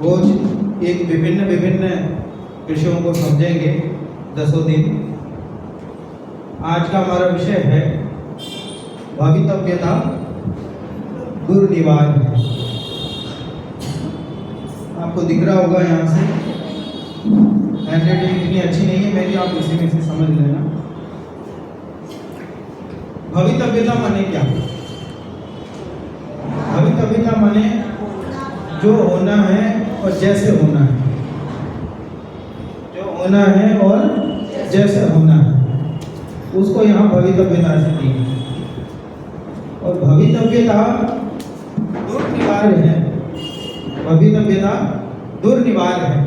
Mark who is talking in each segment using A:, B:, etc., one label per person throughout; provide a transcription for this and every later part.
A: रोज एक विभिन्न विभिन्न विषयों को समझेंगे 10 दिन। आज का हमारा विषय है भवितव्यता दुर्निवार। आपको दिख रहा होगा यहाँ से, हैंडराइटिंग इतनी अच्छी नहीं है मेरी, आप इसी में से समझ लेना। भवितव्यता माने क्या? भवितव्यता माने जो होना है और जैसे होना है, जो होना है और जैसे होना है, उसको यहाँ भवितव्यता से दी है। और भवितव्यता दुर्निवार है। भवितव्यता दुर्निवार है,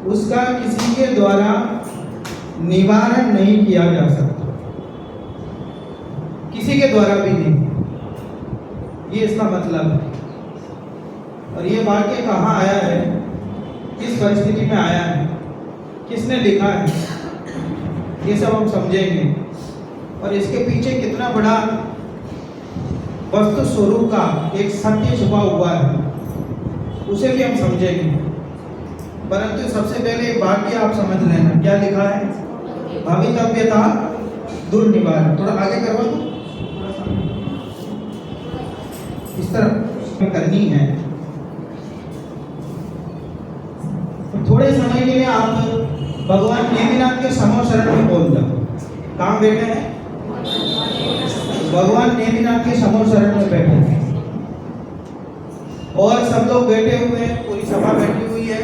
A: उसका किसी के द्वारा निवारण नहीं किया जा सकता, किसी के द्वारा भी नहीं। ये इसका मतलब है। और ये वाक्य कहाँ आया है, किस परिस्थिति में आया है, किसने लिखा है, ये सब हम समझेंगे। और इसके पीछे कितना बड़ा वस्तु स्वरूप का एक सत्य छुपा हुआ है, उसे भी हम समझेंगे। परंतु सबसे पहले एक वाक्य आप समझ लेना, क्या लिखा है? भवितव्यता दुर्निवार। थोड़ा आगे करवा दो, इस तरह करनी है। थोड़े समय के लिए आप भगवान नेमिनाथ के समो शरण में पहुंच जाओ। कहाँ बैठे हैं? भगवान नेमिनाथ के समो शरण में बैठे हैं और सब लोग बैठे हुए हैं, पूरी सभा बैठी हुई है,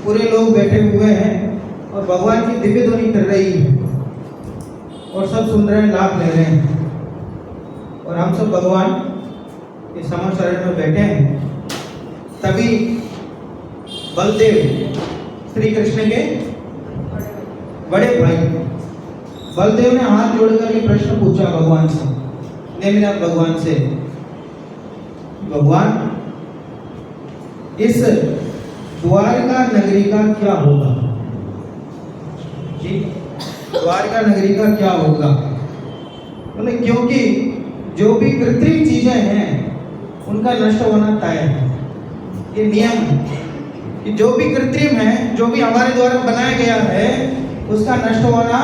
A: पूरे लोग बैठे हुए हैं और भगवान की दिव्य ध्वनि कर रही है और सब सुन रहे हैं, लाभ ले रहे हैं। और हम सब भगवान के समो शरण में बैठे हैं। तभी बलदेव, श्री कृष्ण के बड़े भाई बलदेव ने हाथ जोड़ करके प्रश्न पूछा भगवान से, नेमिनाथ भगवान से, भगवान इस द्वारका नगरी का क्या होगा? जी, द्वारका नगरी का क्या होगा? बोले क्योंकि जो भी कृत्रिम चीजें हैं उनका नष्ट होना तय है। ये नियम है कि जो भी कृत्रिम है, जो भी हमारे द्वारा बनाया गया है, उसका नष्ट होना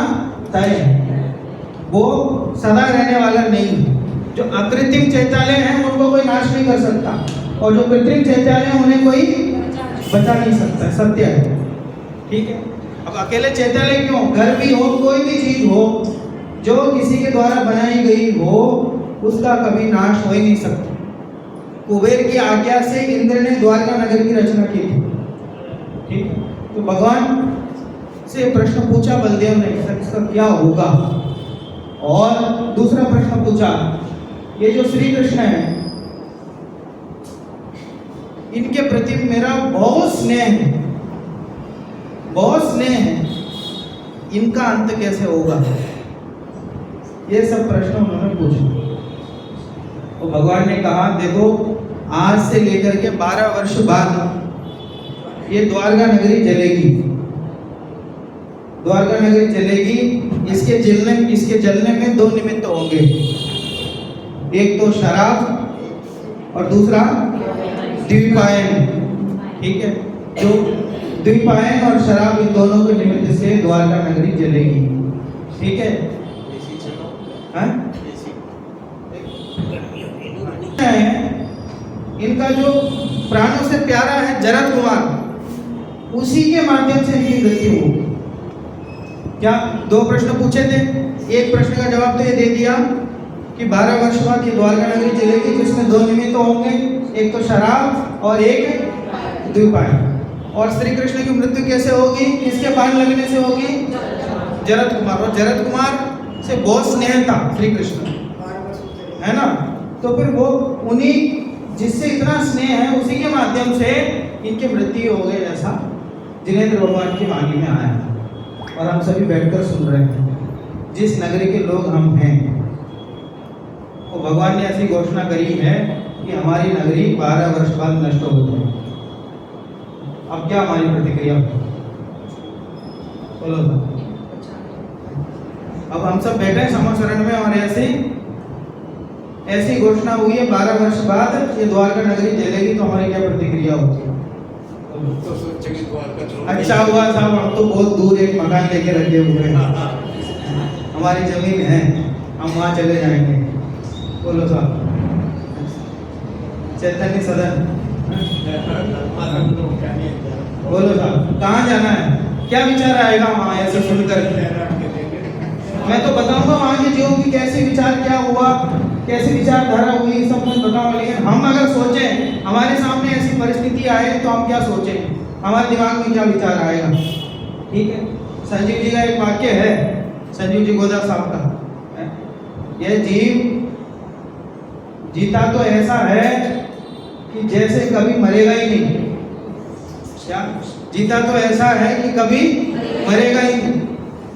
A: तय है, वो सदा रहने वाला नहीं है। जो अकृत्रिम चैत्यालय हैं उनको कोई नाश नहीं कर सकता, और जो कृत्रिम चैत्यालय हैं उन्हें कोई बचा नहीं सकता, सत्य है। ठीक है। अब अकेले चैत्यालय क्यों, घर भी हो, कोई भी चीज हो जो किसी के द्वारा बनाई गई हो, उसका कभी नाश हो ही नहीं सकता। कुबेर की आज्ञा से इंद्र ने द्वारका नगर की रचना की थी। ठीक है। तो भगवान से प्रश्न पूछा बलदेव ने, इसका क्या होगा? और दूसरा प्रश्न पूछा, ये जो श्री कृष्ण है, इनके प्रति मेरा बहुत स्नेह है, बहुत स्नेह है, इनका अंत कैसे होगा? ये सब प्रश्न उन्होंने पूछे। तो भगवान ने कहा, देखो आज से लेकर के 12 वर्ष बाद ये द्वारका नगरी जलेगी, द्वारका नगरी जलेगी। इसके जलने में 2 निमित्त होंगे, एक तो शराब और दूसरा द्वीपायन। ठीक है। जो द्वीपायन और शराब, इन दोनों के निमित्त से द्वारका नगरी जलेगी। ठीक है। इनका जो प्राणों से प्यारा है जरद कुमार, उसी के माध्यम से इनकी मृत्यु होगी। क्या 2 प्रश्न पूछे थे, एक प्रश्न का जवाब तो ये दे दिया कि 12 वर्ष बाद ये द्वारका नगरी चलेगी, जिसमें 2 निमित्त होंगे, एक तो शराब और एक द्वीपायन। और श्री कृष्ण की मृत्यु कैसे होगी, किसके पान लगने से होगी? जरद कुमार। और जरद कुमार से बहुत स्नेह था श्री कृष्ण, है ना। तो फिर वो उन्हीं, जिससे इतना स्नेह है, उसी के माध्यम से इनकी मृत्यु हो गई, ऐसा जिनेंद्र भगवान की वाणी में आया और हम सभी बैठकर सुन रहे हैं। जिस नगरी के लोग हम हैं, वो भगवान ने ऐसी घोषणा करी है कि हमारी नगरी 12 वर्ष बाद नष्ट हो जाएगी। अब क्या हमारी प्रतिक्रिया? बोलो। अब हम सब बैठे हैं समो शरण में और ऐसी घोषणा हुई है 12 वर्ष बाद ये द्वारका नगरी जलेगी, तो हमारी क्या प्रतिक्रिया होती है?
B: तो सोचेंगे द्वारका छोड़
A: अच्छा हुआ साहब, हम तो बहुत दूर एक मकान लेके रखे हुए हैं, हमारी जमीन है, हम वहाँ चले जाएंगे। बोलो साहब, चैतन्य सदन, बोलो साहब कहाँ जाना है, क्या विचार आएगा वहाँ ऐसे सुनकर? मैं तो बताऊंगा वहाँ के जीवों की कैसे विचार क्या हुआ, कैसे विचारधारा हुई, सब मैं बताऊंगा। लेकिन हम अगर सोचें, हमारे सामने ऐसी परिस्थिति आए तो हम क्या सोचें, हमारे दिमाग में क्या विचार आएगा? ठीक है, संजीव जी का एक वाक्य है, संजीव जी गोदा साहब का, यह जीव जीता तो ऐसा है कि जैसे कभी मरेगा ही नहीं। क्या जीता तो ऐसा है कि कभी मरेगा ही नहीं,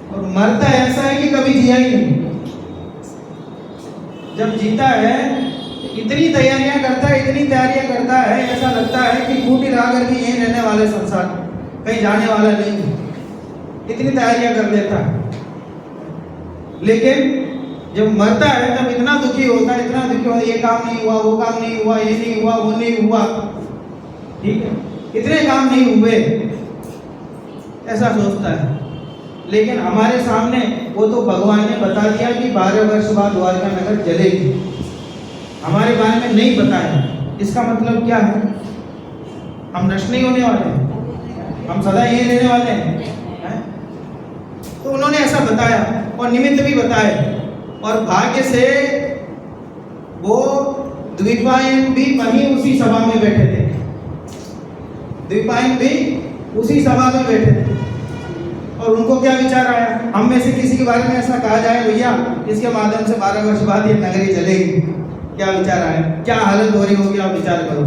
A: और मरता ऐसा है कि कभी जिया ही नहीं। जब जीता है इतनी तैयारियां करता है, इतनी तैयारियां करता है, ऐसा लगता है कि कूटी रहा कर भी यहीं रहने वाले, संसार कहीं जाने वाला नहीं, इतनी तैयारियां कर लेता है। लेकिन जब मरता है तब इतना दुखी होता है, इतना दुखी होता है, ये काम नहीं हुआ, वो काम नहीं हुआ, ये नहीं हुआ, वो नहीं हुआ, ठीक है, इतने काम नहीं हुए, ऐसा सोचता है। लेकिन हमारे सामने वो तो भगवान ने बता दिया कि 12 वर्ष बाद द्वारका नगर जलेगी, हमारे बारे में नहीं बताया। इसका मतलब क्या है? हम नष्ट नहीं होने वाले हैं, हम सदा यही रहने वाले हैं। तो उन्होंने ऐसा बताया और निमित्त भी बताए, और भाग्य से वो द्वीपायन भी वहीं उसी सभा में बैठे थे, द्वीपायन भी उसी सभा में बैठे थे। और उनको क्या विचार आया, हम में से किसी के बारे में ऐसा कहा जाए भैया इसके माध्यम से 12 वर्ष बाद ये नगरी चलेगी, क्या विचार आया, क्या हालत हो रही होगी, आप विचार करो।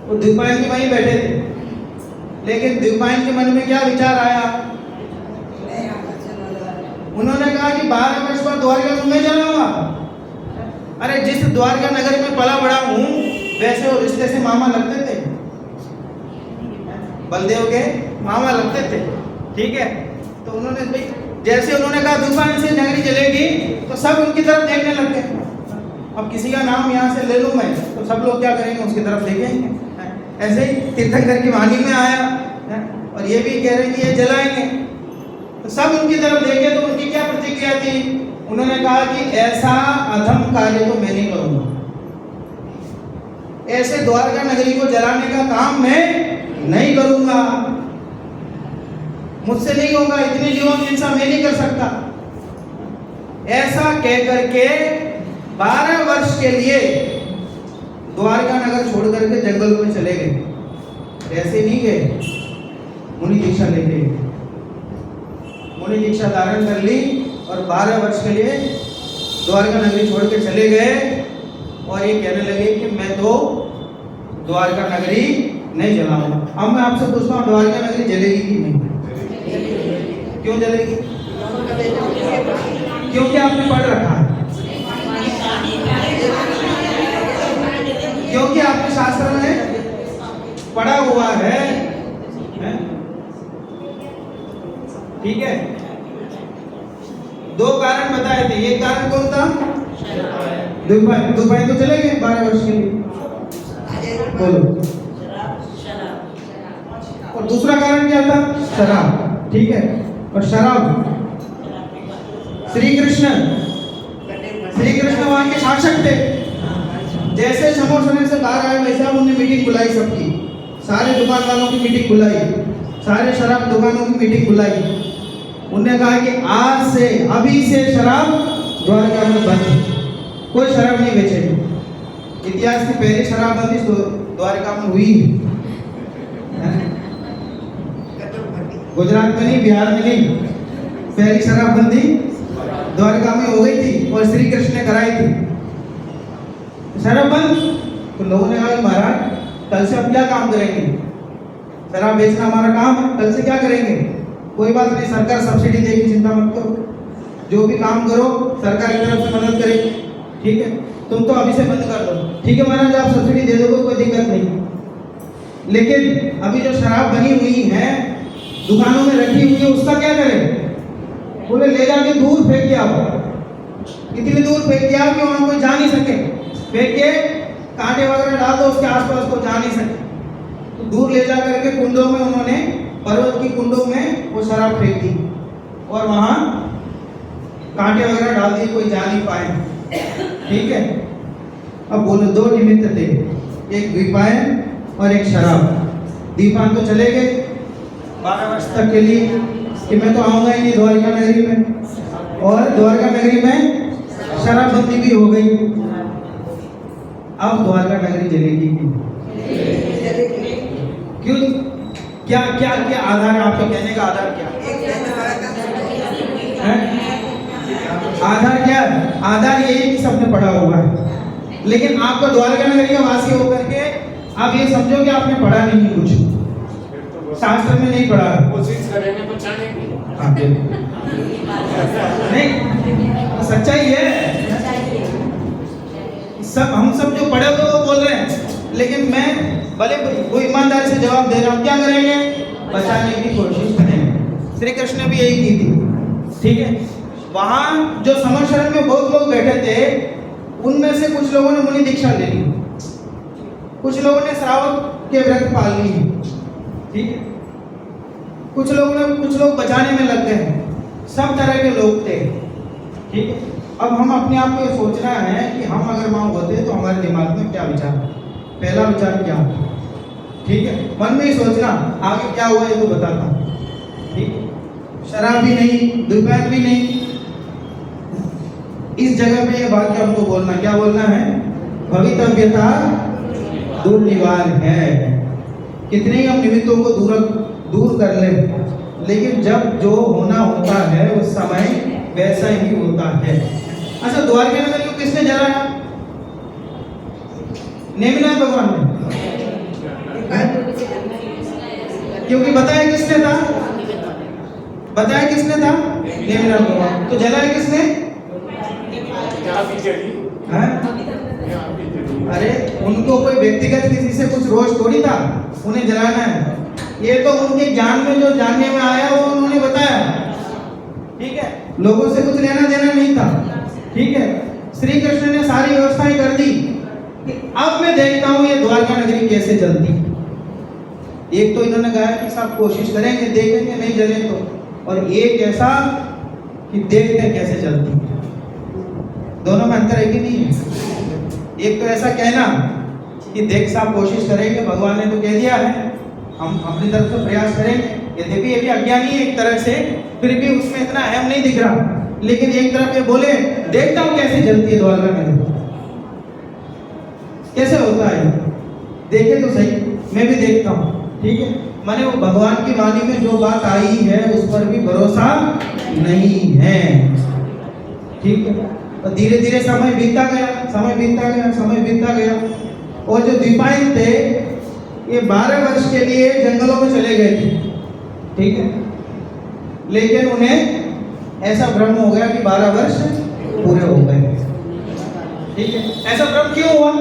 A: वो द्वीपायन भी वहीं बैठे थे, लेकिन द्वीपायन के मन में क्या विचार आया? उन्होंने कहा कि 12 वर्ष बाद द्वारका को मैं जलाऊंगा। अरे जिस द्वारका नगर में पला बड़ा हूँ वैसे वो रिश्ते से मामा लगते थे, बलदेव के मामा लगते थे, ठीक है। तो उन्होंने भाई जैसे उन्होंने कहा द्वीपायन से नगरी जलेगी तो सब उनकी तरफ देखने लग गए। अब किसी का नाम यहाँ से ले लूँ मैं तो सब लोग क्या करेंगे, उसकी तरफ देखेंगे। ऐसे ही तीर्थंकर की वाणी में आया और ये भी कह रहे हैं कि ये जलाएंगे, तो सब उनकी तरफ देखे। तो उनकी क्या प्रतिक्रिया थी? उन्होंने कहा कि ऐसा अधम कार्य तो मैं नहीं करूंगा, ऐसे द्वारका नगरी को जलाने का काम मैं नहीं करूंगा, मुझसे नहीं होगा, इतनी जीवों की हिंसा मैं नहीं कर सकता। ऐसा कह करके 12 वर्ष के लिए द्वारका नगर छोड़ करके जंगल में चले गए। ऐसे नहीं गए, मुनि दीक्षा लेके, मुनि दीक्षा धारण कर ली और 12 वर्ष के लिए द्वारका नगरी छोड़ के चले गए। और ये कहने लगे कि मैं तो द्वारका नगरी नहीं जलाऊंगा। अब मैं आपसे पूछता हूँ, द्वारका नगरी जलेगी कि नहीं? क्यों जलेगी? क्योंकि आपने पढ़ रखा है, क्योंकि आपने शास्त्र में पढ़ा हुआ है? ठीक है, 2 कारण बताए थे। एक कारण कौन था? द्वीपायन तो चले गए 12 वर्ष के लिए, बोलो। और दूसरा कारण क्या था? शराब, ठीक है। और शराब, श्री कृष्ण वहां के शासक थे। जैसे समोसने से बाहर आए वैसे उन्होंने मीटिंग बुलाई, सबकी, सारे दुकान वालों की मीटिंग बुलाई, सारे शराब दुकानों की मीटिंग बुलाई। उन्होंने कहा कि आज से, अभी से शराब द्वारका में बंद, कोई शराब नहीं बेचेगी। इतिहास की पहली शराबबंदी द्वारका में हुई, गुजरात में नहीं, बिहार में नहीं, पहली शराबबंदी द्वारका में हो गई थी और श्री कृष्ण ने कराई थी शराबबंद। तो लोगों ने कहा महाराज कल से हम क्या काम करेंगे, शराब बेचना हमारा काम है, कल से क्या करेंगे? कोई बात नहीं, सरकार सब्सिडी देगी, चिंता मत करो, जो भी काम करो सरकार की तरफ से मदद करेगी, ठीक है, तुम तो अभी से बंद कर दो। ठीक है महाराज, आप सब्सिडी दे दोगे, कोई दिक्कत नहीं। लेकिन अभी जो शराब बनी हुई है, दुकानों में रखी हुई है, उसका क्या करें? बोले ले जाके दूर फेंक दिया, इतनी दूर फेंक दिया कि वहां कोई जा नहीं सके, फेंक के कांटे वगैरह डाल दो उसके आसपास, को जा नहीं सके। तो दूर ले जा करके कुंडों में उन्होंने, पर्वत की कुंडों में वो शराब फेंक दी और वहां कांटे वगैरह डाल दिए, कोई जा नहीं पाए। ठीक है, अब बोलो दो निमित्त थे, एक द्वीपायन और एक शराब। दीपान तो चले गए 12 वर्ष तक के लिए कि मैं तो आऊंगा ही नहीं द्वारका नगरी में, और द्वारका नगरी में शराबबंदी भी हो गई। अब द्वारका नगरी जलेगी क्यों? क्या क्या क्या आधार है आपके कहने का? आधार क्या है? आधार क्या है? आधार यही कि सबने पढ़ा हुआ है, लेकिन आपको द्वारका नगरी का वासी होकर के आप ये समझो कि आपने पढ़ा नहीं है, कुछ शास्त्र में नहीं पढ़ा।
B: कोशिश करेंगे तो जानेंगे।
A: नहीं, सच्चाई है। सब हम सब जो पढ़े हुए वो बोल रहे हैं, लेकिन मैं भले वो ईमानदारी से जवाब दे रहा हूँ। क्या करेंगे? बचाने की कोशिश करेंगे। श्री कृष्ण ने भी यही की थी। ठीक है, वहां जो समरशरण में बहुत लोग बैठे थे, उनमें से कुछ लोगों ने मुनि दीक्षा ले ली, कुछ लोगों ने श्रावक के व्रत पाल ली। ठीक है, कुछ लोग बचाने में लग गए। सब तरह के लोग थे। ठीक है, अब हम अपने आप को सोचना है कि हम अगर वहां होते तो हमारे दिमाग में क्या विचार, पहला विचार क्या होता? ठीक है, मन में ही सोचना, आगे क्या हुआ ये तो बताता। ठीक है, शराब भी नहीं, दुर्व्यवहार भी नहीं। इस जगह पे ये वाक्य हमको बोलना, क्या बोलना है? भवितव्यता दुर्निवार है। कितने ही हम निमित्तों को दूर कर लें, लेकिन जब जो होना होता है उस समय वैसा ही होता है। अच्छा, द्वारका नगरी को किसने जलाया? नेमिनाथ भगवान ने। क्योंकि बताया किसने था? बताया किसने था? नेमिनाथ भगवान। तो जलाया किसने? अरे उनको कोई व्यक्तिगत किसी से कुछ रोष थोड़ी था, उन्हें जलाना है। ये तो उनके ज्ञान में जो जानने में आया वो उन्होंने बताया। ठीक है, लोगों से कुछ लेना देना नहीं था। ठीक है, श्री कृष्ण ने सारी व्यवस्थाएं कर दी कि अब मैं देखता हूं ये द्वारका नगरी कैसे चलती। एक तो इन्होंने कहा कि सब कोशिश करेंगे, देखेंगे नहीं जले तो, और एक ऐसा कि देखते कैसे चलती। दोनों में अंतर है कि नहीं है? एक तो ऐसा कहना कि देख साहब कोशिश करेंगे, भगवान ने तो कह दिया है, हम अपनी तरफ से प्रयास करेंगे। यद्यपि ये भी अज्ञानी है एक तरह से, फिर भी उसमें इतना अहम नहीं दिख रहा, लेकिन एक तरफ ये बोले देखता हूं कैसे जलती है द्वारका नगरी, कैसे होता है, देखे तो सही, मैं भी देखता हूं। ठीक है, माने वो भगवान की वाणी में जो बात आई है उस पर भी भरोसा नहीं है। ठीक है, और धीरे धीरे समय बीतता गया, समय बीतता गया, समय बीतता गया, और जो द्वीपायन थे ये 12 वर्ष के लिए जंगलों में चले गए थे। ठीक है, लेकिन उन्हें ऐसा भ्रम हो गया कि 12 वर्ष पूरे हो गए। ठीक है, ऐसा भ्रम क्यों हुआ?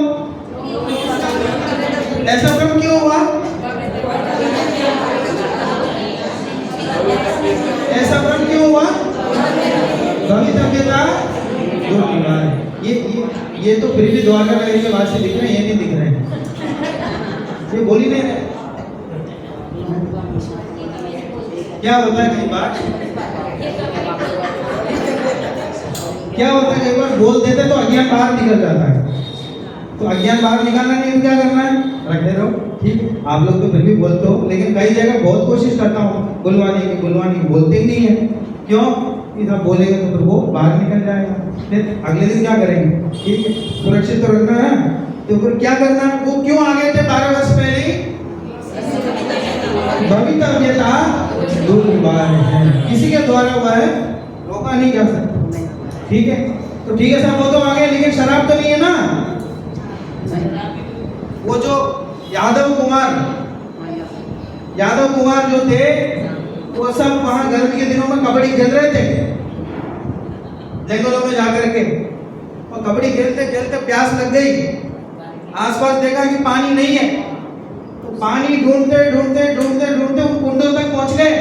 A: ऐसा भ्रम क्यों हुआ? ऐसा भ्रम क्यों हुआ? भवितव्यता दुर्निवार। ये तो फिर भी द्वारका नगरी के वासी दिख रहे हैं, ये नहीं दिख रहे हैं, ये बोल ही नहीं रहे। क्या होता है कई बार, क्या होता है कई बार बोल देते तो अज्ञान बाहर निकल जाता है। तो अज्ञान बाहर निकालना नहीं तो क्या करना है? रखे रहो। ठीक है, आप लोग तो फिर भी बोलते हो, लेकिन कई जगह बहुत कोशिश करता हूँ बुलवाने की, बोलते ही नहीं है। क्यों? सब बोलेंगे तो फिर वो बाहर निकल जाएगा, फिर अगले दिन क्या करेंगे? ठीक है, सुरक्षित तो रखना है, तो फिर क्या करना है? वो क्यों आ गए थे 12 वर्ष पहले? भवितव्यता दुर्निवार है, किसी के द्वारा हुआ है, रोका नहीं जा सकता। ठीक है, तो ठीक है साहब, वो तो आ गए, लेकिन शराब तो नहीं है ना। वो जो यादव कुमार जो थे, वो सब वहां गर्मी के दिनों में कबड्डी खेल रहे थे जंगलों में जाकर के, और कबड्डी खेलते खेलते प्यास लग गई। आसपास देखा कि पानी नहीं है, तो पानी ढूंढते वो कुंडों तक पहुंच गए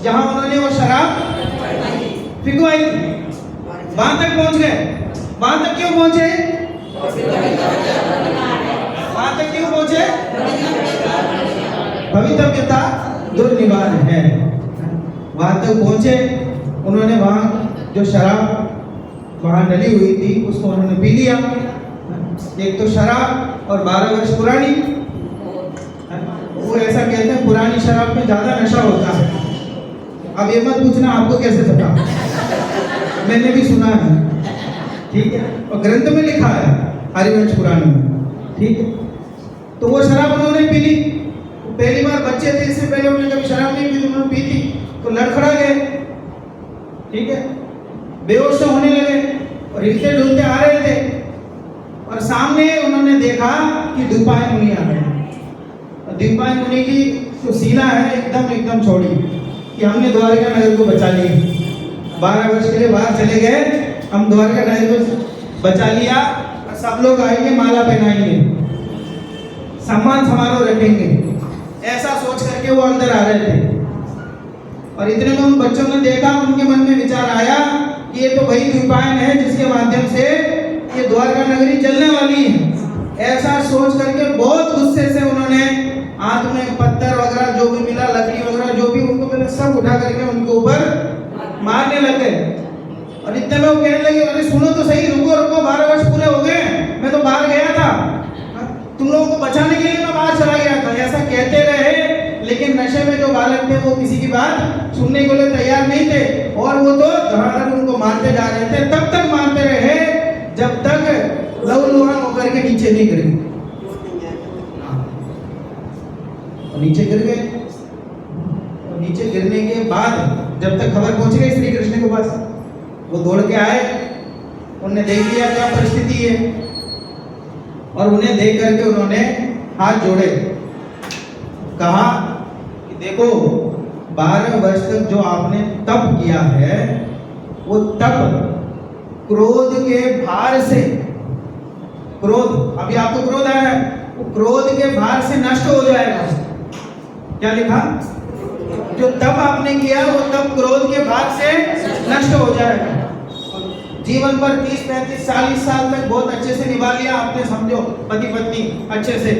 A: जहां उन्होंने वो शराब पिघवाई थी। वहां तक पहुंच गए। वहां तक क्यों पहुंचे? वहां तक क्यों पहुंचे? भवितव्यता दुर्निवार है। वहां तक पहुंचे, उन्होंने वहां जो शराब वहां डली हुई थी उसको उन्होंने पी लिया। एक तो शराब और 12 वर्ष पुरानी, वो ऐसा कहते हैं पुरानी शराब में ज्यादा नशा होता है। अब ये मत पूछना आपको कैसे पता, मैंने भी सुना है, ठीक है, और ग्रंथ में लिखा है हरिवंश पुराण में, ठीक है। तो वो शराब उन्होंने पी ली। पहली बार बच्चे थे, इससे पहले उन्होंने कभी शराब नहीं पी थी, उन्होंने पी थी तो लड़खड़ा गए, ठीक है, बेहोश होने लगे और हिलते डुलते आ रहे थे और सामने उन्होंने देखा कि द्विपायन मुनि आ गए। और द्विपायन मुनि की जो सीना है एकदम छोड़ी कि हमने द्वारका नगर को बचा लिया। 12 वर्ष के लिए बाहर चले गए, हम द्वारका नगर को बचा लिया और सब लोग आएंगे, माला पहनाएंगे, सम्मान समारोह रखेंगे, ऐसा सोच करके वो अंदर आ रहे थे। और इतने में उन बच्चों ने देखा, उनके मन में विचार आया कि ये तो वही द्विपायन है जिसके माध्यम से ये द्वारका नगरी चलने वाली है। ऐसा सोच करके बहुत गुस्से से उन्होंने हाथ में पत्थर वगैरह जो भी मिला, लकड़ी वगैरह जो भी उनको मिला, सब उठा करके उनके ऊपर मारने लगे। और इतने में वो कहने लगे, अरे सुनो तो सही, रुको रुको, 12 वर्ष पूरे हो गए, मैं तो बाहर गया था, तुम लोगों को बचाने के लिए मैं बाहर चला गया था। ऐसा कहते रहे, लेकिन नशे में जो बालक थे वो किसी की बात सुनने के लिए तैयार नहीं थे और वो तो धड़ाधड़ उनको मारते जा रहे थे। तब तक मारते रहे जब तक लहूलुहान होकर के नीचे नहीं गिरे। और नीचे गिर गए। और नीचे गिरने के बाद जब तक खबर पहुंच गई श्री कृष्ण के पास, वो दौड़ के आए, उन्होंने देख लिया क्या परिस्थिति है और उन्हें देख करके उन्होंने हाथ जोड़े, कहा कि देखो 12 वर्ष तक जो आपने तप किया है वो तप क्रोध के भार से, क्रोध अभी आपको क्रोध आया है, वो क्रोध के भार से नष्ट हो जाएगा। क्या लिखा? जो तप आपने किया वो तप क्रोध के भार से नष्ट हो जाएगा। जीवन पर 30, 35, 40 साल तक बहुत अच्छे से निभा लिया आपने, समझो पति पत्नी अच्छे से,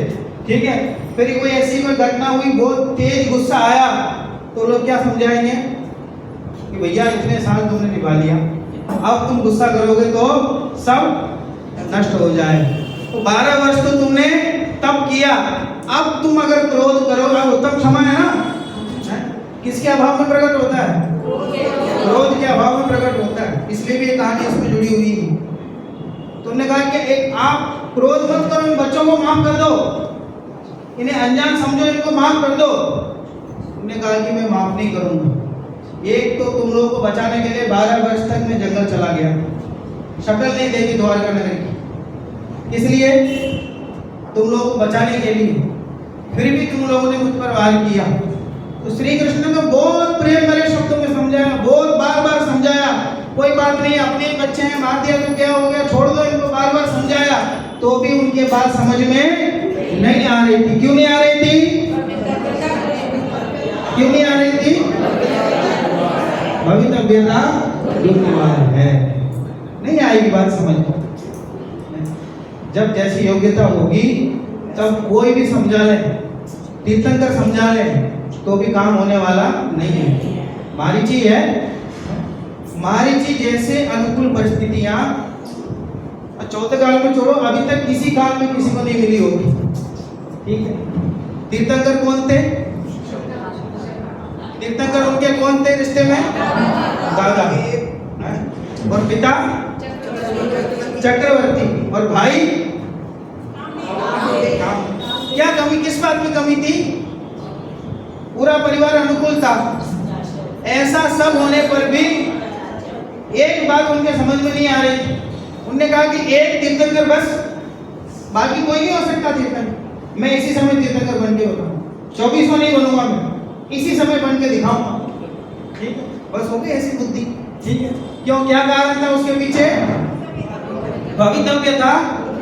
A: ठीक है। फिर कोई ऐसी कोई घटना हुई, बहुत तेज गुस्सा आया, तो लोग क्या समझाएंगे कि भैया इतने साल तुमने निभा लिया, अब तुम गुस्सा करोगे तो सब नष्ट हो जाए। तो 12 वर्ष तो तुमने तप किया, अब तुम अगर क्रोध करोगे, वो तप क्षमा है ना, किसके अभाव में प्रकट होता है? क्रोध के अभाव में प्रकट होता है। इसलिए भी ये कहानी इसमें जुड़ी हुई है। तुमने कहा कि एक आप क्रोध मत करो, इन बच्चों को माफ कर दो, इन्हें अनजान समझो, इनको माफ कर दो। तुमने कहा कि मैं माफ नहीं करूंगा। एक तो तुम लोगों को बचाने के लिए 12 वर्ष तक मैं जंगल चला गया, शक्ल नहीं देखी द्वारका नगर की, इसलिए तुम लोगों को बचाने के लिए, फिर भी तुम लोगों ने मुझ पर वार किया। तो श्री कृष्ण ने तो बहुत प्रेम भरे शब्दों में समझाया, बहुत बार समझाया, कोई बात नहीं, अपने बच्चे हैं, मार दिया तो क्या हो गया, छोड़ दो इनको, बार समझाया, तो भी उनके बात समझ में नहीं आ रही थी। क्यों नहीं आ रही थी? क्यों नहीं आ रही थी? भवितव्यता दुर्निवार है, नहीं आएगी बात समझ में। जब जैसी योग्यता होगी तब कोई भी समझा ले, तीर्थंकर समझा ले, तो भी काम होने वाला नहीं है। मारीची है, मारीची जैसे अनुकूल परिस्थितियां चौथे काल में छोड़ो, अभी तक किसी काल में किसी को नहीं मिली होगी, ठीक है। तीर्थंकर कौन थे? तीर्थंकर उनके कौन थे रिश्ते में? दादा। और पिता चक्रवर्ती, और भाई क्या कमी, किस बात में कमी थी? पूरा परिवार अनुकूल था। ऐसा सब होने पर भी एक बात उनके समझ में नहीं आ रही। उन्होंने कहा कि एक तीर्थंकर बस, बाकी कोई नहीं हो सकता तीर्थंकर। मैं इसी समय तीर्थंकर बन के होता हूँ, 24 नहीं बनूंगा, मैं इसी समय बन के दिखाऊंगा, ठीक है। बस हो गई ऐसी बुद्धि, ठीक है। क्यों, क्या कारण था उसके पीछे? भवितव्यता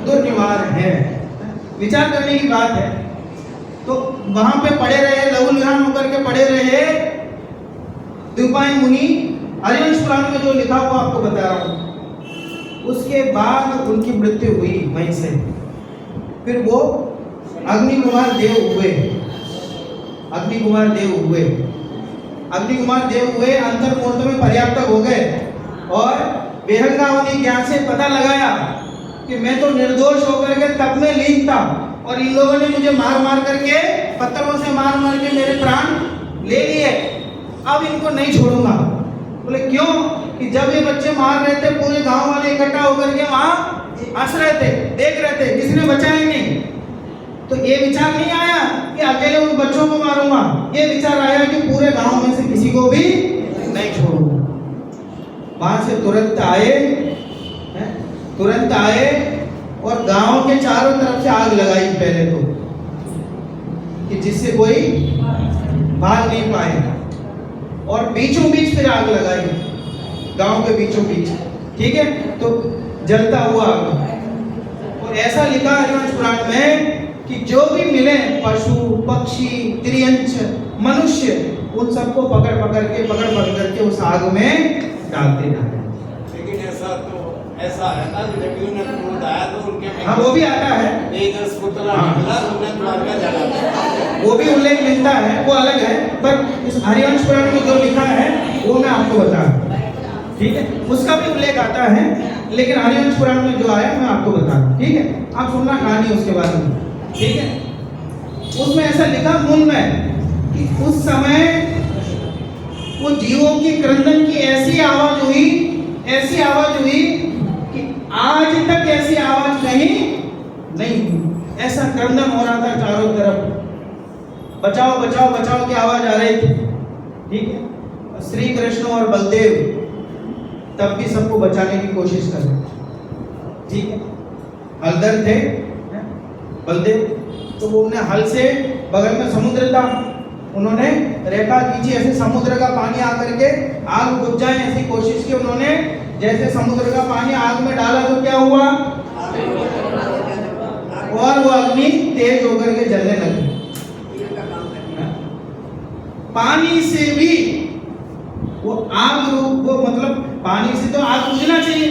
A: दुर्निवार है, विचार करने की बात है। तो वहां पे पड़े रहे, लहूलुहान होकर के पड़े रहे द्विपायन मुनि। हरिवंश पुराण में जो लिखा हुआ आपको बता रहा हूं। उसके बाद उनकी मृत्यु हुई वहीं से, फिर वो अग्नि कुमार देव हुए। अग्नि कुमार देव हुए। अग्नि कुमार देव हुए, अंतर मुहूर्त में पर्याप्त हो गए और विहंगावती ज्ञान से पता लगाया कि मैं तो निर्दोष होकर के तप में लीन था और इन लोगों ने मुझे मार मार करके, पत्थरों से मार मार के मेरे प्राण ले लिए, अब इनको नहीं छोड़ूंगा। बोले क्यों? कि जब ये बच्चे मार रहे थे पूरे गांव वाले इकट्ठा होकर के वहां हंस रहे थे, देख रहे थे, किसने बचाया नहीं। तो ये विचार नहीं आया कि अकेले उन बच्चों को मारूंगा, ये विचार आया कि पूरे गांव में से किसी को भी नहीं छोड़ूंगा। वहां से तुरंत आए और गांव के चारों तरफ से आग लगाई पहले तो, कि जिससे कोई भाग नहीं पाए, और बीचों बीच फिर आग लगाई, गांव के बीचों बीच, ठीक है, तो जलता हुआ आग। और ऐसा लिखा हरिवंश पुराण में कि जो भी मिले पशु पक्षी त्रियंच मनुष्य, उन सबको पकड़ पकड़ के उस आग में डालते जाते।
B: लेकिन ऐसा है ना, जब उन्हें क्रोध आया तो उनके में
A: हाँ, वो भी आता है,
B: 10 पुतला निकला, उन्हें द्वारका जला,
A: वो भी उल्लेख मिलता है, वो अलग है। पर इस हरिवंश पुराण में जो लिखा है वो मैं आपको बता रहा हूं, ठीक है, उसका भी उल्लेख आता है, लेकिन हरिवंश पुराण में जो आया मैं आपको बता रहा हूं, ठीक है। आप सुनना कहानी उसके बारे में, ठीक है। उसमें ऐसा लिखा मूल में कि उस समय वो जीवों की क्रंदन की ऐसी आवाज हुई कि आज तक ऐसी आवाज कहीं नहीं हुई। ऐसा क्रंदन हो रहा था चारों तरफ, बचाओ बचाओ बचाओ की आवाज आ रही थी, ठीक है। श्री कृष्ण और बलदेव तब भी सबको बचाने की कोशिश कर रहे, ठीक है। हलधर थे बलदेव, तो वो उन्हें हल से, बगल में समुद्र था, उन्होंने रेखा खींची, ऐसे समुद्र का पानी आकर के आग बुझ जाए ऐसी कोशिश की उन्होंने। जैसे समुद्र का पानी आग में डाला तो क्या हुआ, और वो अग्नि तेज होकर के जलने लगी। पानी से भी वो आग, वो मतलब पानी से तो आग बुझना चाहिए,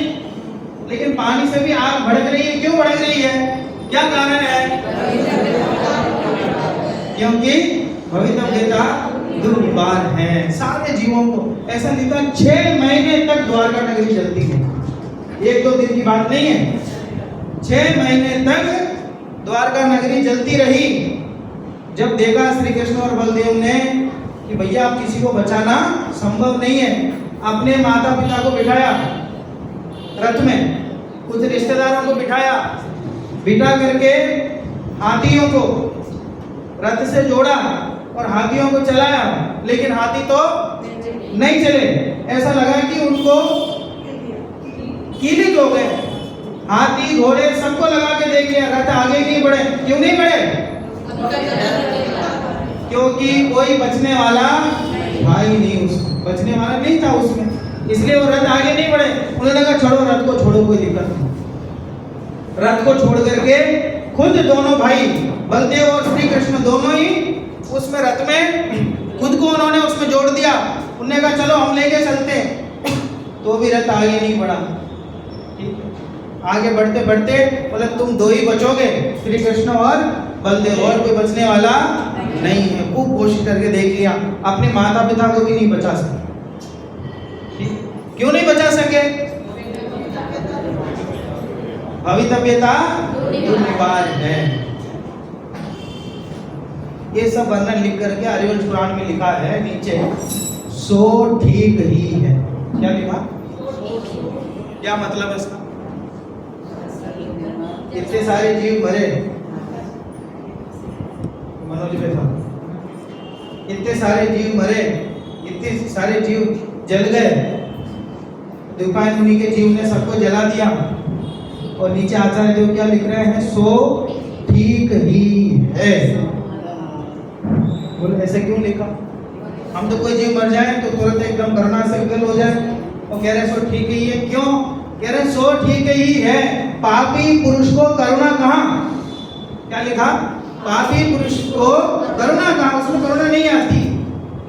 A: लेकिन पानी से भी आग भड़क रही है। क्यों भड़क रही है? क्या कारण है? क्योंकि भवितव्यता दुर्निवार है। सारे जीवों को ऐसा लिखा 6 महीने तक द्वारका नगरी जलती है, 1-2 दिन की बात नहीं है। 6 महीने तक द्वारका नगरी जलती रही। जब देखा श्री कृष्ण और बलदेव ने कि भैया अब किसी को बचाना संभव नहीं है, अपने माता पिता को बिठाया रथ में, कुछ रिश्तेदारों को बिठा करके हाथियों को रथ से जोड़ा और हाथियों को चलाया, लेकिन हाथी तो नहीं चले। ऐसा लगा कि उनको कीलित हो गए। हाथी घोड़े सबको लगा के देख लिया, रथ आगे नहीं बढ़े। क्यों नहीं बढ़े? क्योंकि कोई बचने वाला था ही नहीं, बचने वाला नहीं था उसमें, इसलिए वो रथ आगे नहीं बढ़े। उन्होंने कहा छोड़ो रथ को, छोड़ो, कोई दिक्कत नहीं। रथ को छोड़ करके खुद दोनों भाई बलदेव और श्री कृष्ण दोनों ही उसमें रथ में खुद को उन्होंने उसमें जोड़ दिया। उन्होंने कहा चलो हम लेके चलते हैं, तो भी रथ आगे नहीं बढ़ा। आगे बढ़ते बढ़ते बोले तुम 2 ही बचोगे, श्री कृष्ण और बलदेव, और कोई बचने वाला नहीं है। खूब कोशिश करके देख लिया, अपने माता पिता को भी नहीं बचा सके। क्यों नहीं बचा सके? भवितव्यता दुर्निवार है। ये सब वर्णन लिख करके हरिवंश पुराण में लिखा है नीचे, सो ठीक ही है। क्या लिखा? क्या मतलब है इसका? इतने सारे जीव मरे, मनोज में था, इतने सारे जीव मरे, इतने सारे जीव जल गए, द्विपायन मुनि के जीव ने सबको जला दिया, और नीचे आचार्य देव क्या लिख रहे हैं? सो ठीक ही है। बोले ऐसे क्यों लिखा? हम तो कोई जीव मर जाए तो तुरंत एकदम करुणा से विकल हो जाए, और कह रहे सो ठीक ही है। क्यों कह रहे सो ठीक ही है? पापी पुरुष को करुणा कहाँ? क्या लिखा? पापी पुरुष को करुणा कहाँ? उसमें करुणा नहीं आती,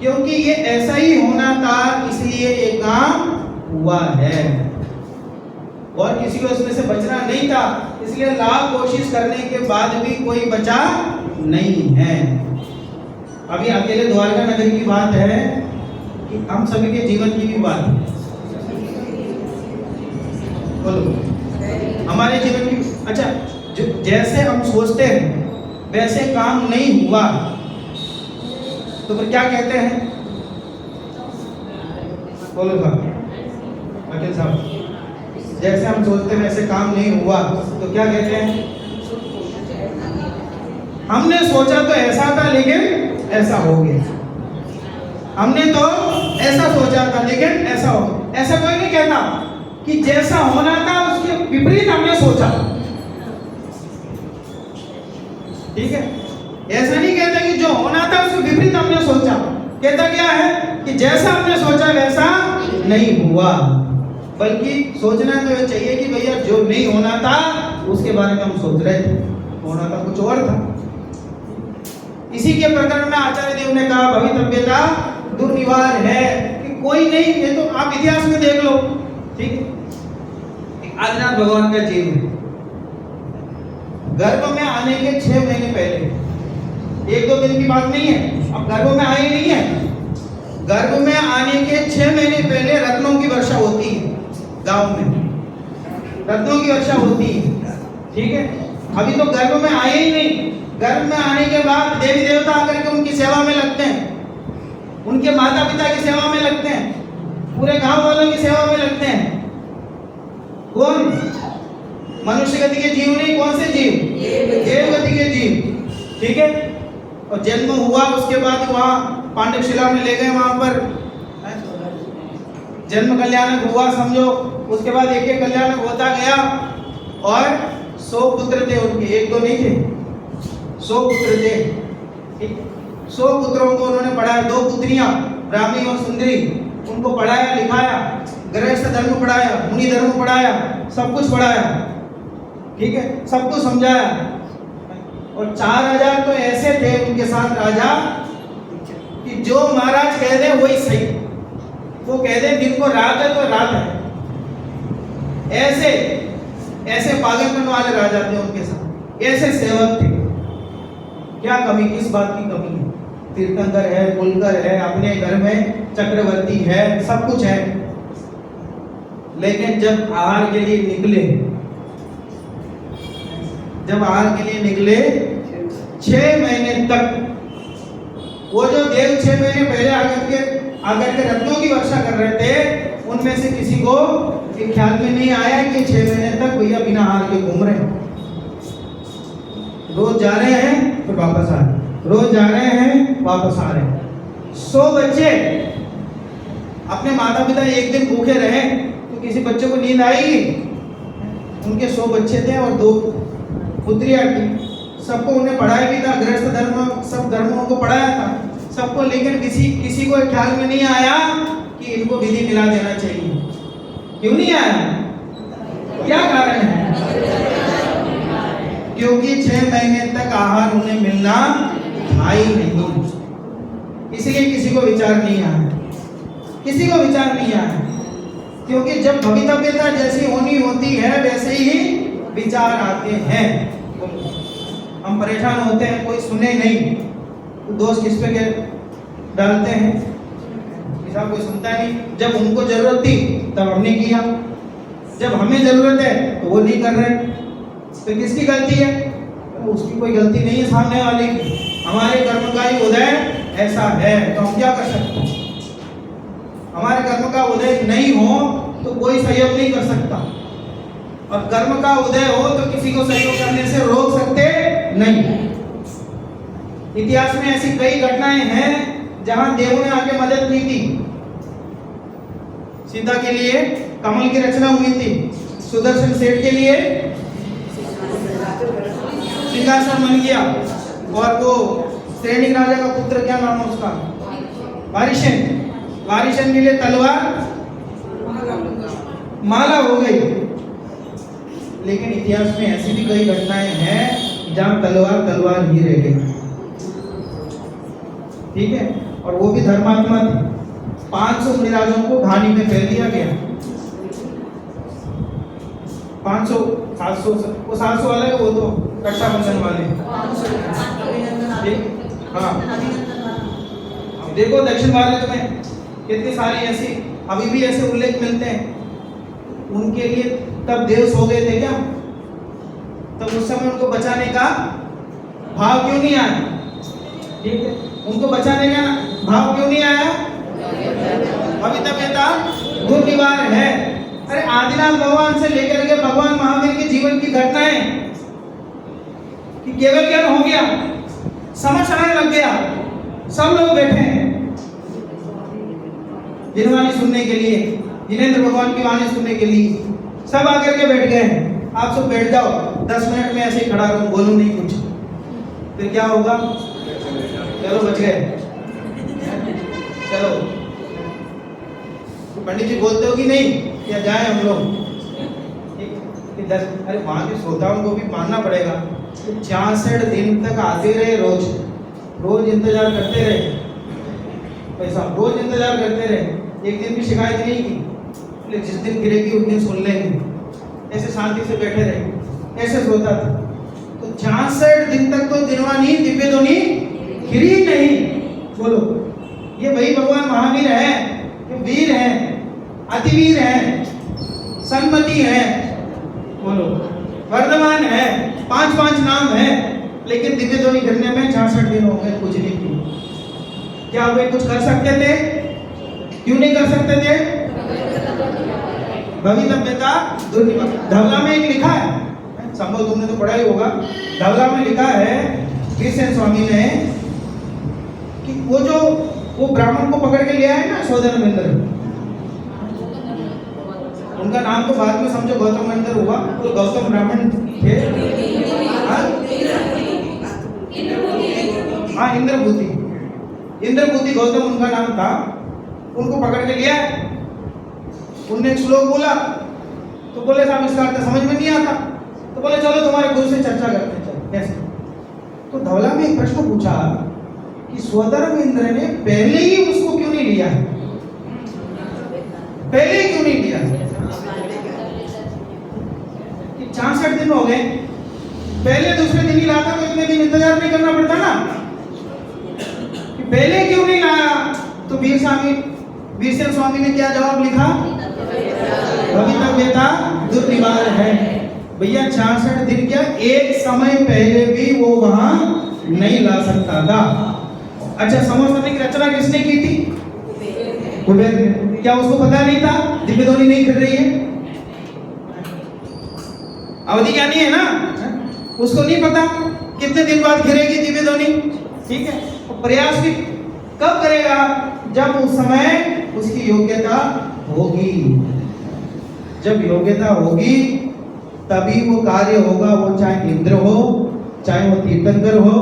A: क्योंकि ये ऐसा ही होना था, इसलिए ये काम हुआ है, और किसी को इसमें से बचना नहीं था, इसलिए लाख कोशिश करने के बाद भी कोई बचा नहीं है। अभी अकेले द्वारका नगरी की बात है कि हम सभी के जीवन की भी बात है। बोलो हमारे जीवन की। अच्छा, जो जैसे हम सोचते हैं वैसे काम नहीं हुआ तो फिर क्या कहते हैं? बोलो साहब, वकील साहब, जैसे हम सोचते हैं वैसे काम नहीं हुआ तो क्या कहते हैं? हमने सोचा तो ऐसा था लेकिन ऐसा हो गया। हमने तो ऐसा सोचा था लेकिन ऐसा हो गया। ऐसा कोई नहीं कहता कि जैसा होना था उसके विपरीत हमने सोचा। ठीक है, ऐसा नहीं कहता कि जो होना था उसके विपरीत हमने सोचा। कहता क्या है कि जैसा हमने सोचा वैसा नहीं हुआ। बल्कि सोचना तो ये चाहिए कि भैया जो नहीं होना था उसके बारे में हम सोच रहे थे, होना था कुछ और था। इसी के प्रकरण में आचार्य देव ने कहा भवितव्यता दुर्निवार है कि कोई नहीं। ये तो आप इतिहास में देख लो। ठीक है, आदिनाथ भगवान का जीवन गर्भ में आने के 6 महीने पहले, 1-2 दिन की बात नहीं है, अब गर्भ में आए नहीं है, गर्भ में आने के 6 महीने पहले रत्नों की वर्षा होती है। गांव में रत्नों की वर्षा होती है। ठीक है, अभी तो गर्भ में आए ही नहीं। गर्भ में आने के बाद देवी देवता आकर के उनकी सेवा में लगते हैं, उनके माता पिता की सेवा में लगते हैं, पूरे गांव वालों की सेवा में लगते हैं। कौन? मनुष्य गति के जीव नहीं, कौन से जीव? देव गति के जीव। ठीक है, और जन्म हुआ उसके बाद वहां पांडवशिला में ले गए, वहां पर जन्म कल्याणक हुआ समझो। उसके बाद एक एक कल्याणक होता गया और 100 पुत्र थे उनके, 1-2 नहीं थे, 100 पुत्र थे। 100 पुत्रों को उन्होंने पढ़ाया। 2 पुत्रियां ब्राह्मणी और सुंदरी, उनको पढ़ाया लिखाया, गृहस्थ धर्म पढ़ाया, मुनि धर्म पढ़ाया, सब कुछ पढ़ाया। ठीक है, सब कुछ समझाया। और 4000 तो ऐसे थे उनके साथ राजा कि जो महाराज कह दे वही सही। वो कह दे दिन को रात है तो रात है। ऐसे पागलपन वाले राजा थे उनके साथ, ऐसे सेवक थे। क्या कमी, किस बात की कमी है? तीर्थंकर है, कुलकर है, अपने घर में चक्रवर्ती है, सब कुछ है। लेकिन जब आहार के लिए निकले, 6 महीने तक वो जो देव 6 महीने पहले आकर के रत्नों की वर्षा कर रहे थे, उनमें से किसी को ये ख्याल में नहीं आया कि 6 महीने तक भैया बिना आहार के घूम रहे हैं। रोज जा रहे हैं फिर वापस आ रहे हैं, रोज जा रहे हैं वापस आ रहे हैं। 100 बच्चे, अपने माता पिता एक दिन भूखे रहे तो किसी बच्चे को नींद आएगी? उनके 100 बच्चे थे और 2 पुत्रियां थी। सबको उन्हें पढ़ाया भी था, गृहस्थ धर्म सब धर्मों को पढ़ाया था सबको। लेकिन किसी को ख्याल में नहीं आया कि इनको विधि मिला देना चाहिए। क्यों नहीं आया? क्या कारण है? क्योंकि 6 महीने तक आहार उन्हें मिलना था ही नहीं, इसलिए किसी को विचार नहीं आया, किसी को विचार नहीं आया। क्योंकि जब भवितव्यता जैसी होनी होती है वैसे ही विचार आते हैं। हम परेशान होते हैं, कोई सुने नहीं तो दोष किस पे डालते हैं? साहब कोई सुनता नहीं। जब उनको जरूरत थी तब हमने किया, जब हमें जरूरत है तो वो नहीं कर रहे, तो किसकी गलती है? तो उसकी कोई गलती नहीं है, सामने वाले की। हमारे कर्म का ही उदय ऐसा है तो हम क्या कर सकते हैं? हमारे कर्म का उदय नहीं हो तो कोई सहयोग नहीं कर सकता, और कर्म का उदय हो तो किसी को सहयोग करने से रोक सकते नहीं। इतिहास में ऐसी कई घटनाएं हैं जहां देवों ने आके मदद की थी। सीता के लिए कमल की रचना हुई थी, सुदर्शन सेठ के लिए सिंहासन बन गया, और वो सैनिक राजा का पुत्र क्या नाम है उसका, वारिशन के लिए तलवार माला हो गई। लेकिन इतिहास में ऐसी भी कई घटनाएं हैं जहां तलवार ही रह गई। ठीक है, और वो भी धर्मात्मा थी। 500 मुनिराजों को घानी में फेर दिया गया। 500 700 वो 700 वाले, वो तो रक्षाबंधन वाले। हाँ, देखो दक्षिण भारत में कितनी सारी ऐसी अभी भी ऐसे उल्लेख मिलते हैं। उनके लिए तब देव सो गए थे क्या? तब उस समय उनको बचाने का भाव क्यों नहीं आया? ठीक है, उनको बचाने का भाव क्यों नहीं आया? पवित्रता दुर्निवार है। अरे आदिनाथ भगवान से लेकर के भगवान महावीर के जीवन की घटनाएं कि केवल ज्ञान हो गया, समझ आने लग गया, सब लोग बैठे हैं जिनवाणी सुनने के लिए, जिनेंद्र भगवान की वाणी सुनने के लिए, सब आकर के बैठ गए हैं। आप सब बैठ जाओ, 10 मिनट में ऐसे ही खड़ा रहूं, बोलूं नहीं कुछ, फिर क्या होगा? चलो बच गए। चलो तो पंडित जी बोलते हो कि नहीं, क्या जाए हम लोग? कि 10, अरे वहां के श्रोताओं को भी मानना पड़ेगा। 66 दिन तक आते रहे, रोज इंतजार करते रहे, पैसा रोज इंतजार करते रहे, एक दिन भी शिकायत नहीं की। जिस दिन गिरेगी उस दिन सुन लेंगे, ऐसे शांति से बैठे रहे, ऐसे सोता था। तो 66 दिन तक तो दिनवानी दिव्य ध्वनि गिरी नहीं। बोलो, ये वही भगवान महावीर है, ये वीर है, अतिवीर है, सन्मति है, बोलो वर्धमान है, 5 नाम है, लेकिन दिव्य ध्वनि करने में 66 दिन हो गए, कुछ नहीं किया। क्या वे कुछ कर सकते थे? क्यों नहीं कर सकते थे? भवितव्यता दुर्निवार। धवला में एक लिखा है, संभव तुमने तो पढ़ा ही होगा, धवला में लिखा है वीरसेन स्वामी ने कि वो ब्राह्मण को पकड़ के ले आए ना सौदामिंद्र, उनका नाम तो बाद में समझो गौतम मंत्र हुआ, तो गौतम ब्राह्मण थे। हाँ, इंद्रभूति गौतम उनका नाम था। उनको पकड़ के लिया, उनने एक श्लोक बोला, तो बोले साहब इसका अर्थ समझ में नहीं आता, तो बोले चलो तुम्हारे गुरु से चर्चा करते हैं। चलो कैसे? तो धवला में एक प्रश्न पूछा कि स्वधर्म इंद्र ने पहले ही उसको क्यों नहीं लिया? पहले क्यों नहीं लिया? 66 दिन हो गए, पहले दूसरे दिन ही लाता तो इतने दिन इंतजार नहीं करना पड़ता ना, कि पहले क्यों नहीं लाया? तो वीरसेन स्वामी ने क्या जवाब लिखा? भवितव्यता दुर्निवार है। भैया 66 दिन क्या, एक समय पहले भी वो वहां नहीं ला सकता था। अच्छा, समोसा की रचना किसने की थी? कुबेर ने। क्या उसको पता नहीं था दिव्य ध्वनि नहीं कर रही है? अवधि ज्ञानी है ना, उसको नहीं पता कितने दिन बाद गिरेगी दिव्य ध्वनि। ठीक है, तो प्रयास भी कब करेगा? जब उस समय उसकी योग्यता होगी। जब योग्यता होगी तभी वो कार्य होगा। वो चाहे इंद्र हो, चाहे वो तीर्थंकर हो,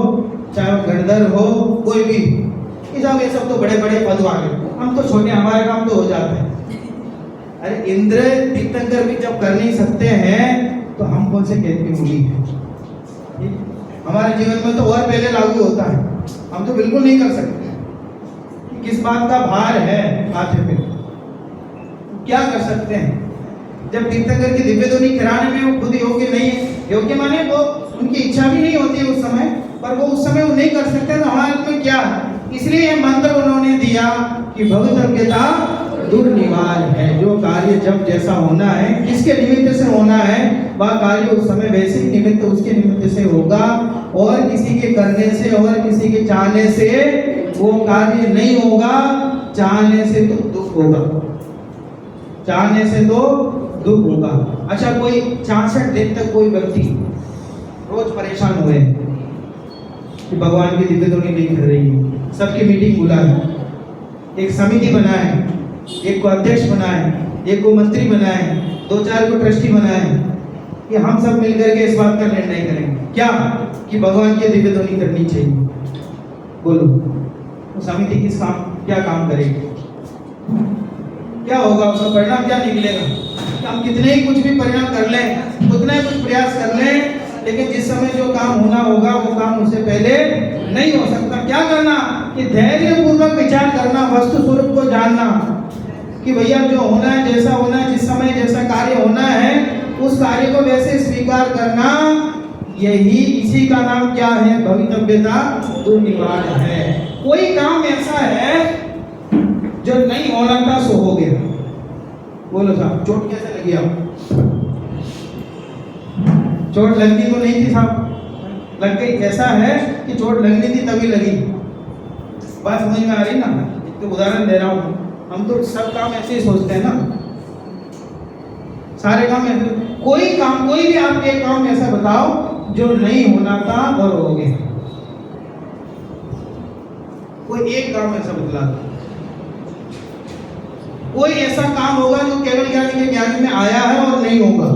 A: चाहे वो गणधर हो, कोई भी। ये सब तो बड़े बड़े पद वाले, हम तो छोटे, हमारे काम तो हो जाते हैं। अरे इंद्र तीर्थंकर भी जब कर नहीं सकते हैं तो हम कौन से खेत की मूली हैं? हमारे जीवन में तो और पहले लागू होता है, हम तो बिल्कुल नहीं कर सकते। किस बात का भार है माथे पे, क्या कर सकते हैं? जब तीर्थंकर की दिव्य ध्वनि कराने में वो खुद योग्य नहीं है, योग्य माने वो उनकी इच्छा भी नहीं होती उस समय, पर वो उस समय वो नहीं कर सकते, तो हमारे में क्या है? इसलिए ये मंत्र उन्होंने दिया कि भवितव्यता दुर्निवार है। जो कार्य जब जैसा होना है, किसके निमित्त से होना है, वह कार्य उस समय वैसे निमित्त उसके निमित्त से होगा, और किसी के करने से और किसी के चाहने से वो कार्य नहीं होगा। चाहने से तो दुख होगा, चाहने से तो दुख होगा। अच्छा, कोई 66 दिन तक कोई व्यक्ति रोज परेशान हुए कि भगवान की दिव्य ध्वनि नहीं कर रही है, सबकी मीटिंग बुलाए, एक समिति बनाए, एक को अध्यक्ष बनाए, एक को मंत्री बनाए, 2-4 को ट्रस्टी बनाए, कि हम सब मिलकर के इस बात का निर्णय करेंगे क्या कि भगवान की दिव्य ध्वनि करनी चाहिए। बोलो, तो समिति किस काम क्या काम करेगी? क्या होगा? उसका परिणाम क्या निकलेगा? हम कितने ही कुछ भी परिणाम कर लें, उतने कुछ प्रयास कर लें, लेकिन जिस समय जो काम होना होगा वो काम उससे पहले नहीं हो सकता। क्या करना कि धैर्य पूर्वक विचार करना, वस्तु स्वरूप को जानना कि भैया जो होना है, जैसा होना है, जिस समय जैसा कार्य होना है, उस कार्य को वैसे स्वीकार करना, यही इसी का नाम क्या है? भवितव्यता दुर्निवार है। कोई काम ऐसा है जो नहीं होना था सो हो गया। बोलो साहब, चोट कैसे लगी आपको? चोट लगनी तो नहीं थी साहब, लग गई। ऐसा है कि चोट लगनी थी तभी लगी। बात समझ में आ रही ना? एक तो उदाहरण दे रहा हूँ। हम तो सब काम ऐसे ही सोचते हैं ना, सारे काम ऐसे। कोई काम, कोई भी आप एक काम ऐसा बताओ जो नहीं होना था और हो गया। कोई एक काम ऐसा बतला दो। कोई ऐसा काम होगा जो केवल ज्ञान के ज्ञान में आया है और नहीं होगा।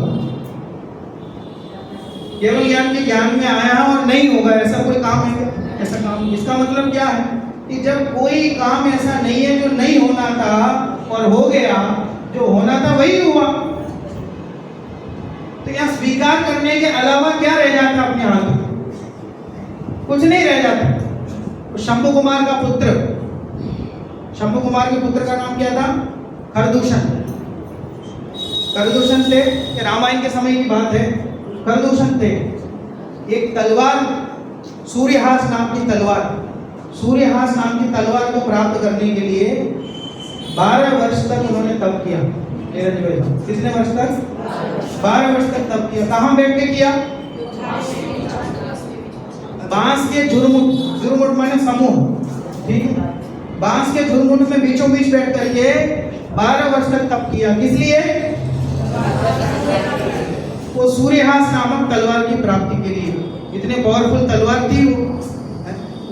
A: केवल ज्ञान के ज्ञान में आया है और नहीं होगा, ऐसा कोई काम है क्या? ऐसा काम, इसका मतलब क्या है कि जब कोई काम ऐसा नहीं है जो नहीं होना था और हो गया, जो होना था वही हुआ, तो यहाँ स्वीकार करने के अलावा क्या रह जाता अपने हाथ में? कुछ नहीं रह जाता। तो शंभु कुमार का पुत्र, शंभु कुमार के पुत्र का नाम क्या था? खरदूषण। खरदूषण थे, रामायण के समय की बात है। खरदूषण थे, एक तलवार, सूर्यहास नाम की तलवार, सूर्यहास नाम की तलवार को प्राप्त करने के लिए 12 वर्ष तक उन्होंने तप किया। कितने वर्ष तक? 12 वर्ष तक तप किया। कहाँ बैठ के किया? बांस के झुरमुट, झुरमुट माने समूह, ठीक है? बांस के झुरमुट में बीचों बीच बैठ करके 12 वर्ष तक तप किया। किस लिए? वो सूर्यहास नामक तलवार की प्राप्ति के लिए। इतने पावरफुल तलवार थी वो,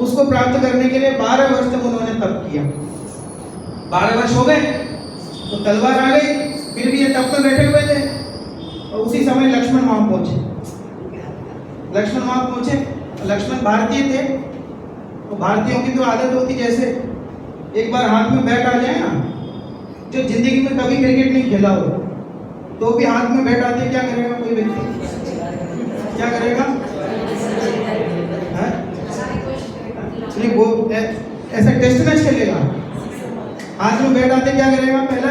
A: उसको प्राप्त करने के लिए 12 वर्ष तक उन्होंने तप किया। 12 वर्ष हो गए तो तलवार आ गई, फिर भी ये तप पर बैठे हुए थे। और उसी समय लक्ष्मण वहां पहुंचे। लक्ष्मण वहां पहुंचे, लक्ष्मण भारतीय थे, तो भारतीयों की तो आदत होती जैसे एक बार हाथ में बैट आ जाए ना, जो जिंदगी में कभी क्रिकेट नहीं खेला हो तो भी हाथ में बैट आते, क्या करेगा कोई व्यक्ति? क्या करेगा? नहीं, वो ऐसा टेस्ट मैच खेलेगा, हाथ में बैट आते क्या करेगा? पहला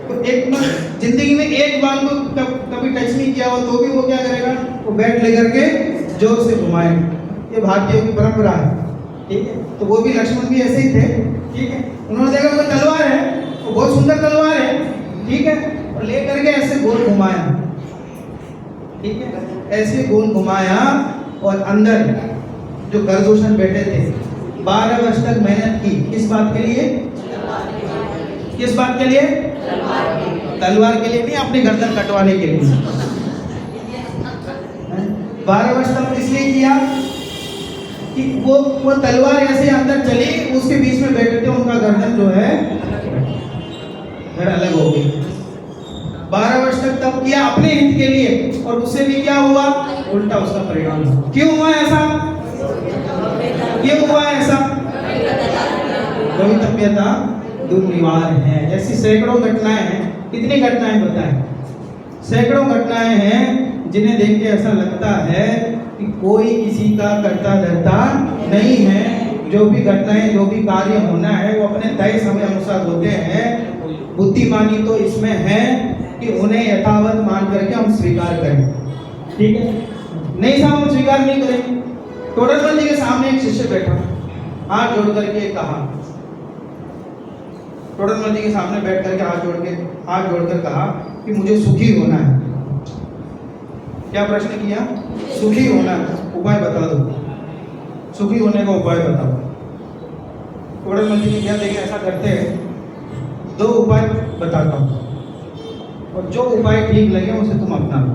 A: तो एक जिंदगी में एक बार को कभी टच नहीं किया हो तो भी वो क्या करेगा? वो बैट लेकर के जोर से घुमाएगा। ये भारतीयों की परंपरा है, ठीक है? तो वो भी, लक्ष्मण भी ऐसे ही थे, ठीक है? उन्होंने देखा वो तलवार है, वो बहुत सुंदर तलवार है, ठीक है? और लेकर के ऐसे गोल घुमाया, ठीक है? ऐसे गोल घुमाया और अंदर जो खरदूषण बैठे थे 12 वर्ष तक मेहनत की। किस बात के लिए? किस बात के लिए? तलवार के लिए नहीं, अपनी गर्दन कटवाने के लिए। 12 वर्ष तक इसलिए किया कि वो तलवार ऐसे अंदर चली, उसके बीच में बैठे थे, उनका गर्दन जो है फिर अलग हो गई। 12 वर्ष तक तब किया अपने हित के लिए, और उससे भी क्या हुआ? उल्टा उसका परिणाम हुआ। क्यों हुआ ऐसा? क्यों हुआ ऐसा? भवितव्यता दुर्निवार है। ऐसी सैकड़ों घटनाएं हैं। कितनी घटनाएं बताएं? सैकड़ों घटनाएं हैं जिन्हें देख के ऐसा लगता है कि कोई किसी का करता धरता नहीं है। जो भी घटनाएं, जो भी कार्य होना है वो अपने तय समय अनुसार होते हैं। बुद्धिमानी तो इसमें है कि उन्हें यथावत मान करके हम स्वीकार करें, ठीक है? नहीं साहब, हम स्वीकार नहीं करेंगे। टोडरमल जी के सामने एक शिष्य बैठा, हाथ जोड़ करके कहा, टोडरमल जी के सामने बैठ करके हाथ जोड़कर कहा कि मुझे सुखी होना है। क्या प्रश्न किया? सुखी होना है, उपाय बता दो, सुखी होने का उपाय बताओ। टोडरमल जी ने क्या, देखिए ऐसा करते हैं, 2 उपाय बताता हूँ और जो उपाय ठीक लगे उसे तुम अपनाओ,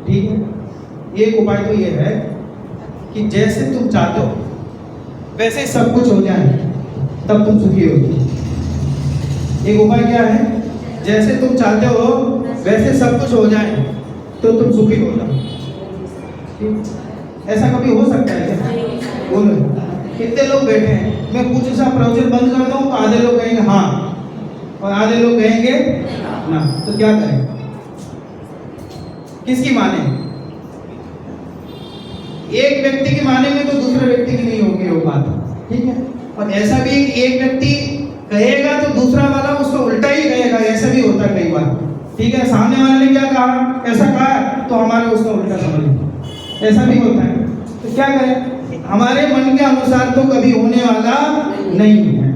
A: ठीक है? एक उपाय तो ये है कि जैसे तुम चाहते हो वैसे सब कुछ हो जाए, तब तुम सुखी होगी। एक उपाय क्या है? जैसे तुम चाहते हो वैसे सब कुछ हो जाए तो तुम सुखी हो जाओ। ऐसा कभी हो सकता है क्या? बोलो, कितने लोग बैठे हैं, मैं कुछ ऐसा प्रवचन बंद करता हूँ तो आधे लोग कहेंगे हाँ और आधे लोग कहेंगे ना, तो क्या करें? किसकी माने? एक व्यक्ति की माने में तो दूसरे व्यक्ति की नहीं होगी वो बात, ठीक है? और ऐसा भी एक व्यक्ति कहेगा तो दूसरा वाला उसको उल्टा ही कहेगा, ऐसा भी होता है कई बार, ठीक है? सामने वाले ने क्या कहा, ऐसा कहा तो हमारे उसका उल्टा समझ, ऐसा भी होता है। तो क्या करें, हमारे मन के अनुसार तो कभी होने वाला नहीं है,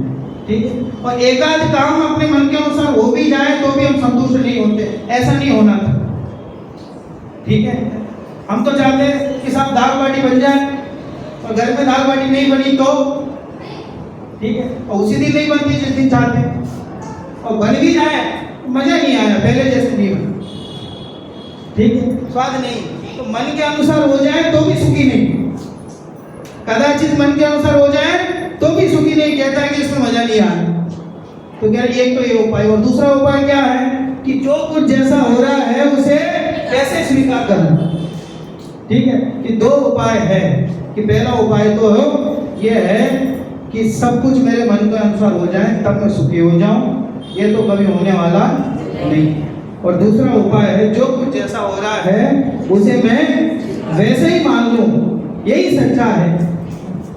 A: ठीक है। और एकाध काम अपने मन के अनुसार हो भी जाए तो भी हम संतुष्ट नहीं होते, ऐसा नहीं होना था, ठीक है। हम तो चाहते हैं कि साहब दाल बाटी बन जाए, और घर में दाल बाटी नहीं बनी तो ठीक है, और उसी दिन नहीं बनती जिस दिन चाहते हैं, और बन भी जाए मजा नहीं आया, पहले जैसे नहीं बना, ठीक है, स्वाद नहीं। तो मन के अनुसार हो जाए तो भी सुखी नहीं, कदाचित मन के अनुसार हो जाए तो भी सुखी नहीं, कहता है कि इसमें मजा नहीं आया। तो क्या एक तो ये उपाय, और दूसरा उपाय क्या है कि जो कुछ जैसा हो रहा है उसे कैसे स्वीकार करना, ठीक है। कि दो उपाय है, कि पहला उपाय तो ये है कि सब कुछ मेरे मन के अनुसार हो जाए तब मैं सुखी हो जाऊं, ये तो कभी होने वाला नहीं। और दूसरा उपाय है जो कुछ जैसा हो रहा है उसे मैं वैसे ही मान लूं, यही सच्चा है,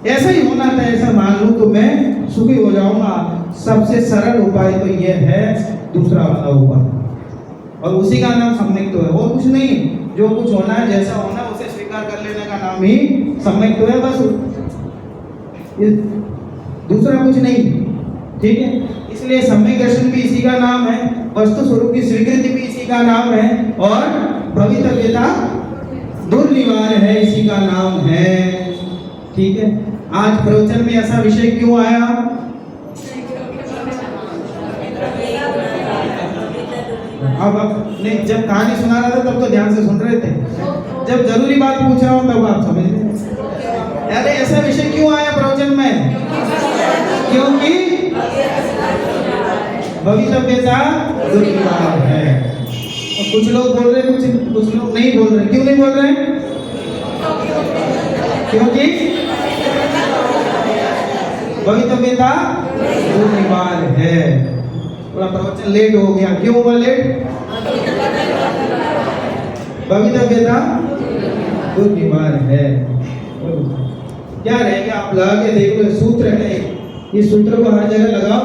A: ऐसा ही होना था, ऐसा मान लूं तो मैं सुखी हो जाऊंगा। सबसे सरल उपाय तो ये है दूसरा वाला उपाय, और उसी का नाम सम्यक्त्व है, और कुछ नहीं। जो कुछ होना है, जैसा होना है उसे स्वीकार कर लेने का नाम ही सम्यक्त्व है, बस दूसरा कुछ नहीं, ठीक है। इसलिए सम्यक दर्शन भी इसी का नाम है, वस्तु स्वरूप की स्वीकृति भी इसी का नाम है, और भवितव्यता दुर्निवार है, इसी का नाम है, ठीक है। आज प्रवचन में ऐसा विषय क्यों आया? अब नहीं, जब कहानी सुना रहा था तब तो ध्यान से सुन रहे थे, जब जरूरी बात पूछ रहा हूं तब आप समझ रहे। अरे ऐसा विषय क्यों आया प्रवचन में? क्योंकि भवितव्यता दुर्निवार है। और कुछ लोग बोल रहे, कुछ लोग नहीं बोल रहे। क्यों नहीं बोल रहे? क्योंकि भवितव्यता दुर्निवार है। थोड़ा प्रवचन लेट हो गया, क्यों हुआ लेट? भवितव्यता दुर्निवार है। क्या रहेगा, आप लगा के देख लो, सूत्र है, इस सूत्र को हर जगह लगाओ,